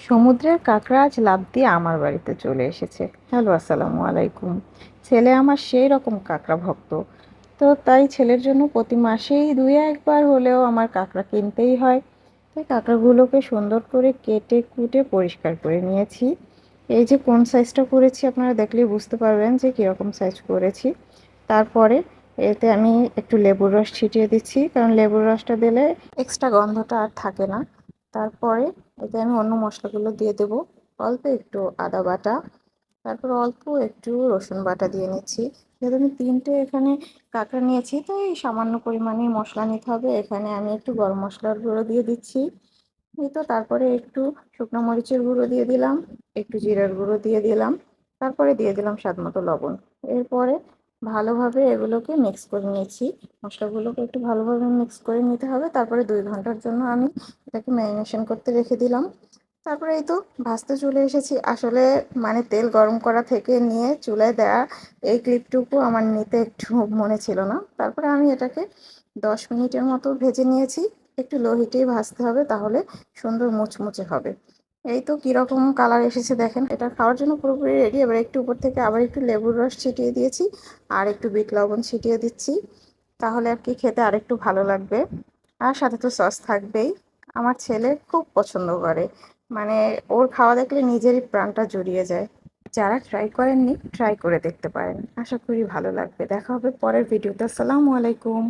সমুদ্রের কাঁকড়া আজ লাফ দিয়ে আমার বাড়িতে চলে এসেছে। হ্যালো, আসসালামু আলাইকুম। ছেলে আমার সেই রকম কাঁকড়া ভক্ত। তো তাই ছেলের জন্য প্রতি মাসেই দুই একবার হলেও আমার কাঁকড়া কিনতেই হয়। তাই কাঁকড়াগুলোকে সুন্দর করে কেটে কুটে পরিষ্কার করে নিয়েছি। এই যে কোন সাইজটা করেছি আপনারা দেখলেই বুঝতে পারবেন যে কীরকম সাইজ করেছি। তারপরে এতে আমি একটু লেবুর রস ছিটিয়ে দিচ্ছি, কারণ লেবুর রসটা দিলে এক্সট্রা গন্ধটা আর থাকে না। তারপরে এতে আমি অন্য মশলাগুলো দিয়ে দেব। অল্প একটু আদা বাটা, তারপর অল্প একটু রসুন বাটা দিয়ে নিচ্ছি। যেহেতু আমি তিনটে এখানে কাঁকড়া নিয়েছি, তো এই সামান্য পরিমাণেই মশলা নিতে হবে। এখানে আমি একটু গরম মশলার গুঁড়ো দিয়ে দিচ্ছি। এই তো তারপরে একটু শুকনো মরিচের গুঁড়ো দিয়ে দিলাম, একটু জিরার গুঁড়ো দিয়ে দিলাম, তারপরে দিয়ে দিলাম স্বাদ মতো লবণ। এরপরে ভালোভাবে এগুলোকে মিক্স করে নিয়েছি। মশলাগুলোকে একটু ভালোভাবে মিক্স করে নিতে হবে। তারপরে 2 ঘন্টার জন্য আমি এটাকে ম্যারিনেশন করতে রেখে দিলাম। তারপরে এই তো ভাজতে চলে এসেছি। আসলে মানে তেল গরম করা থেকে নিয়ে চুলায় দেওয়া এই ক্লিপটুকু আমার নিতে একটু মনে ছিল না। তারপরে আমি এটাকে 10 মিনিটের মতো ভেজে নিয়েছি। একটু লো হিটেই ভাজতে হবে, তাহলে সুন্দর মুচমুচে হবে। এই তো কীরকম কালার এসেছে দেখেন। এটা খাওয়ার জন্য পুরোপুরি রেডি। এবার একটু উপর থেকে আবার একটু লেবুর রস ছিটিয়ে দিয়েছি, আর একটু বিট লবণ ছিটিয়ে দিচ্ছি। তাহলে আর কি খেতে আরেকটু ভালো লাগবে। আর সাথে তো সস থাকবেই। আমার ছেলে খুব পছন্দ করে, মানে ওর খাওয়া দেখলে নিজেরই প্রাণটা জুড়িয়ে যায়। যারা ট্রাই করেননি, ট্রাই করে দেখতে পারেন। আশা করি ভালো লাগবে। দেখা হবে পরের ভিডিওতে। আসসালামু আলাইকুম।